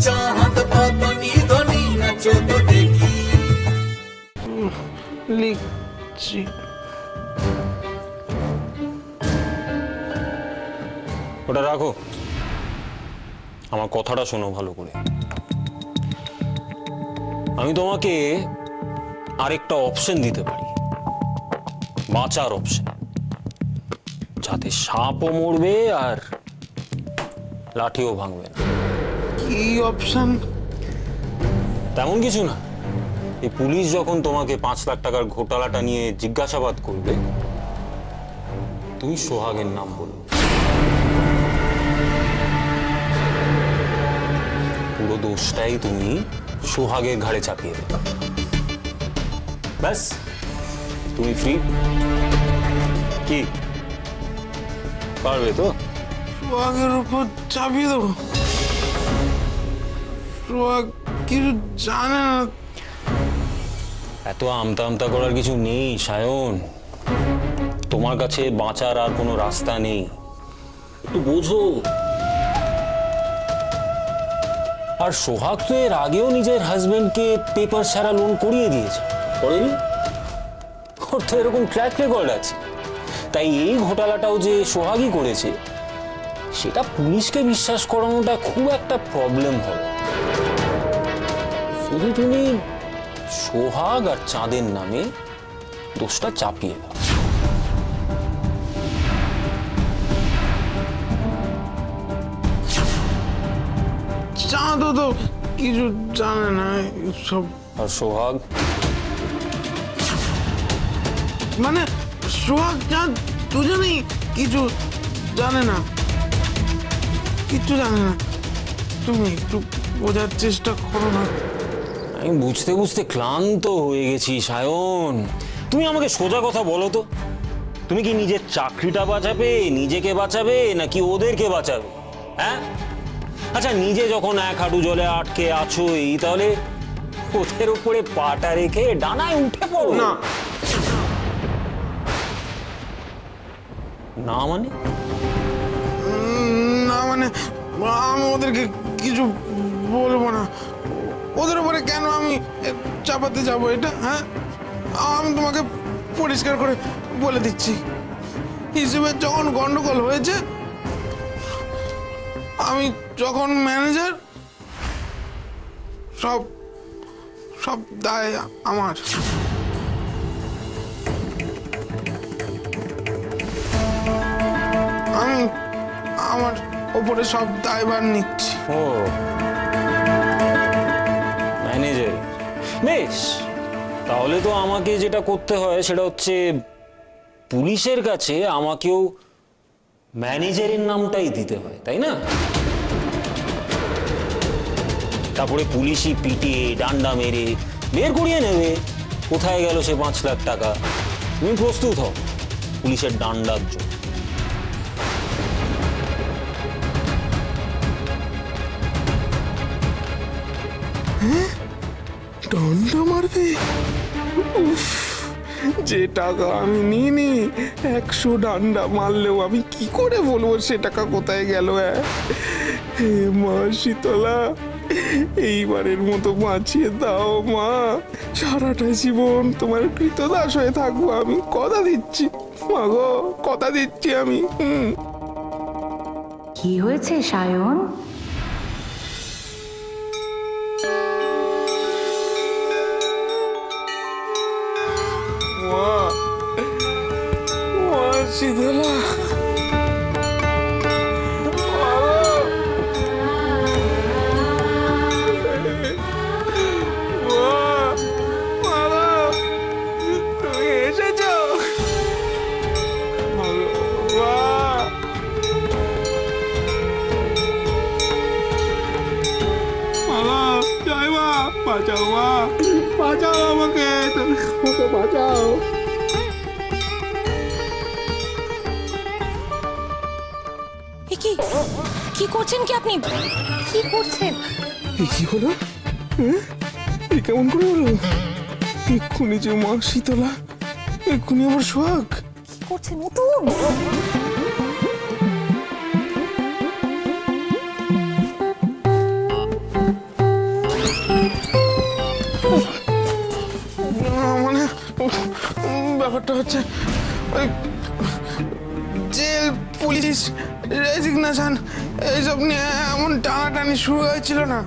চাঁদ বদনি ধনি নাচো তো দেখি। লিখছি। ওটা রাখো, আমার কথাটা শোনো ভালো করে। আমি তোমাকে আরেকটা অপশন দিতে পারি, বাঁচার অপশন, যাতে সাপও মরবে আর লাঠিও ভাঙবে না। কি অপশন? তেমন কিছু না, এই পুলিশ যখন তোমাকে 5 লাখ টাকার ঘোটালাটা নিয়ে জিজ্ঞাসাবাদ করবে, তুমি সোহাগের নাম বলবে। পুরো দোষটাই তুমি সোহাগের ঘাড়ে চাপিয়ে দেবে। ব্যাস, তুমি ফ্রি। কি পারবে তো? সোহাগের উপর চাপিয়ে দেবো? সোহাগ কিছু জানে না। এত আমতা আমতা করার কিছু নেই সায়ন, তোমার কাছে বাঁচার আর কোনো রাস্তা নেই, একটু বোঝো। আর সোহাগ তো এর আগেও নিজের হাজবেন্ডকে পেপার ছাড়া লোন করিয়ে দিয়েছে, করেনি? ওর তো এরকম ট্র্যাক রেকর্ড আছে। তাই এই ঘোটালাটাও যে সোহাগই করেছে, সেটা পুলিশকে বিশ্বাস করানোটা খুব একটা প্রবলেম হবে। শুধু তুমি সোহাগ আর চাঁদের নামে দোষটা চাপিয়ে দাও। চাঁদও তো কিছু জানে না সব। আর সোহাগ? মানে সোহাগ চাঁদ দুজনেই কিছু জানে না, কিচ্ছু জানে না। তুমি একটু বোঝার চেষ্টা করো না। আমি বুঝতে বুঝতে ক্লান্ত হয়ে গেছি সায়ন। তুমি আমাকে সোজা কথা বলো তো, তুমি কি নিজের চাকরিটা বাঁচাবে, নিজেকে বাঁচাবে, নাকি ওদেরকে বাঁচাবে? হ্যাঁ, আচ্ছা, নিজে যখন এক হাঁটু জলে আটকে আছোই, তাহলে ওদের উপরে পাটা রেখে ডানায় উঠে পড়ো না। না মানে? না মানে আমি ওদেরকে কিছু বলবো না। ওদের উপরে কেন আমি চাপাতে যাবো এটা? হ্যাঁ, আমি তোমাকে পরিষ্কার করে বলে দিচ্ছি, হিসেবের যখন গন্ডগোল হয়েছে, আমি যখন ম্যানেজার, সব সব দায় আমার। আমি আমার ওপরে সব দায়ভার নিচ্ছি। ও, ম্যানেজার, বেশ। তাহলে তো আমাকে যেটা করতে হয় সেটা হচ্ছে পুলিশের কাছে আমাকেও ম্যানেজারের নামটাই দিতে হয়, তাই না? তারপরে পুলিশই পিটিয়ে ডান্ডা মেরে বের করিয়ে নেবে কোথায় গেল সে 5 লাখ টাকা। তুমি প্রস্তুত হও পুলিশের ডান্ডার জন্য। দণ্ড মারবে? উফ, যে টাকা আমি নিইনি, 100 ডান্ডা মারলেও আমি কি করে বলবো সে টাকা কোথায় গেল? হে মা শীতলা, এইবারের মতো বাঁচিয়ে দাও মা। সারাটা জীবন তোমার কৃতদাস হয়ে থাকবো আমি, কথা দিচ্ছি মা গো, কথা দিচ্ছি আমি। কি হয়েছে সায়ন? মা, মা শীতলা, তুমি এসেছো? জয় মা, বাঁচাও মা, বাঁচাও আমাকে, তুমি আমাকে বাঁচাও। কি কি করছেন কি আপনি? কি করছেন? কি হলো? এ কেমন করে হলো? এক্ষুনি যে মা শীতলা, এক্ষুনি আমার সোহাগ। কি করছেন? উঠুন। হচ্ছে ওই জেল, পুলিশ, রেজিগনেশন এইসব নিয়ে এমন টানাটানি শুরু হয়েছিল না,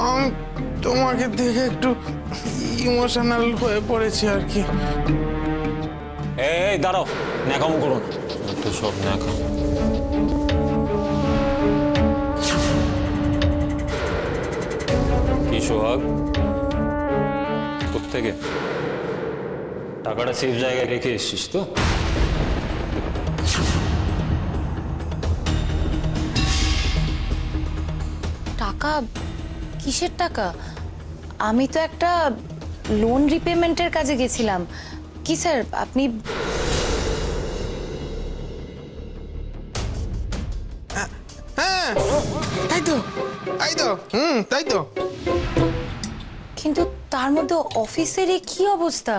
আমি তোমাকে দেখে একটু ইমোশনাল হয়ে পড়েছি আর কি। এই দাঁড়াও, ন্যাকামো করো না, তো সব ন্যাকাম। কি সোহাগ, কোত্থেকে টাকাটা সেফ জায়গায় রেখে এসছিস তো? টাকা? কিসের টাকা? আমি তো একটা লোন রিপেমেন্টের কাজে গেছিলাম। কি স্যার আপনি? হ্যাঁ তাই তো, তাই তো, তাই তো। কিন্তু তার মধ্যে অফিসের এ কি অবস্থা?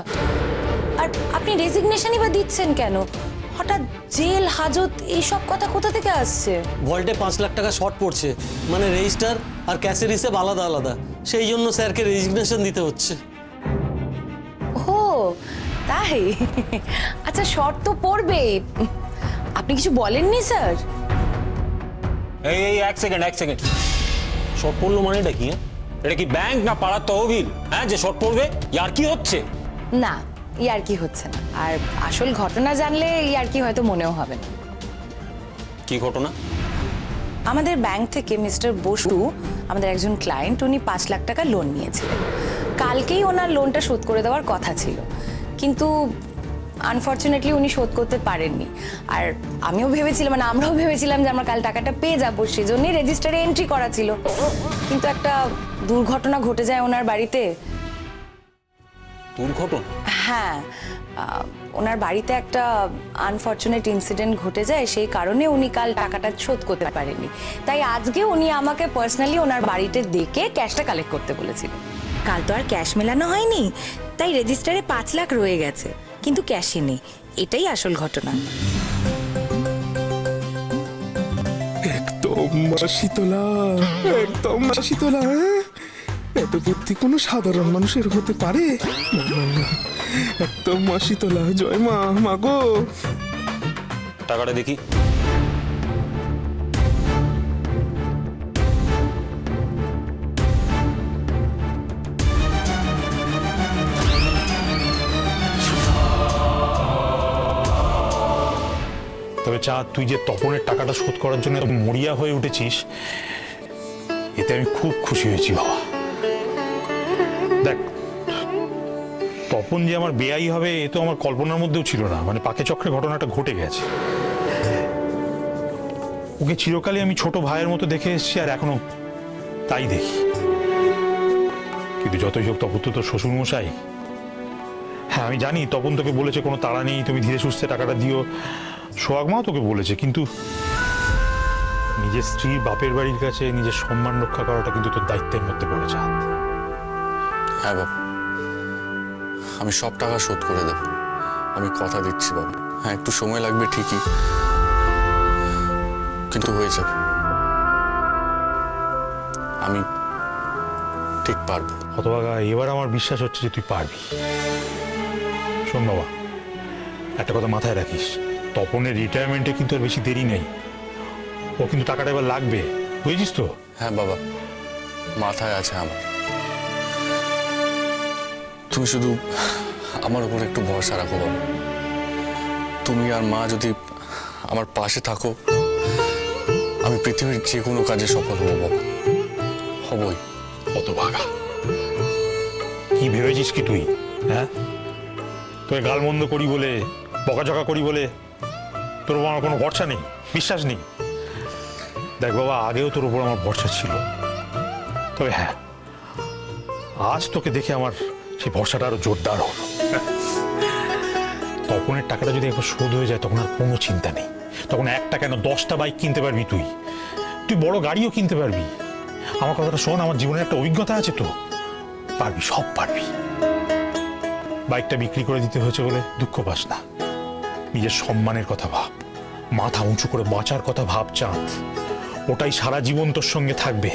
আর আপনি রেজিগনেশনই বা দিচ্ছেন কেন? হঠাৎ জেল, হাজত এইসব কথা কোথা থেকে আসছে? ভল্টে 5 লাখ টাকা শর্ট পড়ছে, মানে রেজিস্টার আর ক্যাশের হিসেব আলাদা আলাদা, সেই জন্য স্যারকে রেজিগনেশন দিতে হচ্ছে। ও তাই? আচ্ছা শর্ট তো পড়বেই, আপনি কিছু বলেননি স্যার? এই এক সেকেন্ড, শর্ট পড়লো মানে এটা কি? এটা কি ব্যাংক না পাড়ার তহবিল? হ্যাঁ, যে শর্ট পড়বে? ইয়ার কি হচ্ছে? না, ইয়ার কি হচ্ছে না। আর আসল ঘটনা জানলে ইয়ার কি হয়তো মনেও হবে না। কি ঘটনা? আমাদের ব্যাংক থেকে মিস্টার বসু, আমাদের একজন ক্লায়েন্ট, উনি 5 লাখ টাকা লোন নিয়েছিলেন। কালকেই ওনার লোনটা শোধ করে দেওয়ার কথা ছিল, কিন্তু আনফর্চুনেটলি উনি শোধ করতে পারেননি। আর আমিও ভেবেছিলাম, মানে আমরাও ভেবেছিলাম যে আমরা কাল টাকাটা পেয়ে যাবো, সেজন্যই রেজিস্টারে এন্ট্রি করা ছিল। কিন্তু একটা দুর্ঘটনা ঘটে যায় ওনার বাড়িতে। দুর্ঘটনা? হ্যাঁ, ওনার বাড়িতে একটা আনফর্চুনেট ইনসিডেন্ট ঘটে যায়, সেই কারণে উনি কাল টাকাটা শোধ করতে পারেননি। তাই আজকে উনি আমাকে পার্সোনালি ওনার বাড়িতে ডেকে ক্যাশটা কালেক্ট করতে বলেছিলেন। কাল তো আর ক্যাশ মেলানো হয়নি, তাই রেজিস্টারে 5 লাখ রয়ে গেছে, কিন্তু ক্যাশে নেই। এটাই আসল ঘটনা। একদম মাসিতলা, একদম মাসিতলা। এত বুদ্ধি কোনো সাধারণ মানুষের হতে পারে? না, না, না, একদম মাসিতলা। জয় মা, মাগো। টাকাটা দেখি। তবে চাঁদ, তুই যে তপনের টাকাটা শোধ করার জন্য মরিয়া হয়ে উঠেছিস, এতে আমি খুব খুশি হয়েছি বাবা। দেখ, তপন যে আমার বেয়াই হবে এ তো আমার কল্পনার মধ্যেও ছিল না। মানে পাকে চক্রে ঘটনাটা ঘটে গেছে। ওকে চিরকালই আমি ছোট ভাইয়ের মতো দেখে এসেছি, আর এখনো তাই দেখি। কিন্তু যতই হোক, তপন তো তোর শ্বশুর মশাই। হ্যাঁ আমি জানি তপন তোকে বলেছে কোনো তাড়া নেই, তুমি ধীরে সুস্থে টাকাটা দিও। সোহাগ মাও তোকে বলেছে, কিন্তু নিজের স্ত্রীর বাপের বাড়ির কাছে নিজের সম্মান রক্ষা করাটা কিন্তু তোর দায়িত্বের মধ্যে পড়ে। চাঁদ, হ্যাঁ বাবা, আমি সব টাকা শোধ করে দেব, আমি কথা দিচ্ছি বাবা। হ্যাঁ একটু সময় লাগবে ঠিকই, কিন্তু হয়ে যাবে। আমি ঠিক পারবো। হতভাগা, এবার আমার বিশ্বাস হচ্ছে যে তুই পারবি। শোন বাবা, একটা কথা মাথায় রাখিস, তপনের রিটায়ারমেন্টে কিন্তু আর বেশি দেরি নেই। ও কিন্তু টাকাটা এবার লাগবে, বুঝেছিস তো? হ্যাঁ বাবা, মাথায় আছে আমার। তুমি শুধু আমার উপর একটু ভরসা রাখো বাবা। তুমি আর মা যদি আমার পাশে থাকো, আমি পৃথিবীর যে কোনো কাজে সফল হবো বাবা, হবই। হতভাগা, কি ভেবেছিস কি তুই? হ্যাঁ, তোকে গালমন্দ করি বলে, বকাঝকা করি বলে তোর উপর আমার কোনো ভরসা নেই, বিশ্বাস নেই? দেখ বাবা, আগেও তোর উপর আমার ভরসা ছিল, তবে হ্যাঁ আজ তোকে দেখে আমার সেই ভরসাটা আরো জোরদার হলো। তপনের টাকাটা যদি একবার শোধ হয়ে যায়, তখন আর কোনো চিন্তা নেই। তখন একটা কেন 10টা বাইক কিনতে পারবি, তুই বড় গাড়িও কিনতে পারবি। আমার কথাটা শোন, আমার জীবনে একটা অভিজ্ঞতা আছে তো, পারবি, সব পারবি। বাইকটা বিক্রি করে দিতে হয়েছে বলে দুঃখ পাস না। নিজের সম্মানের কথা ভাব, মাথা উঁচু করে বাঁচার কথা ভাব চাঁদ। ওটাই সারা জীবন তোর সঙ্গে থাকবে।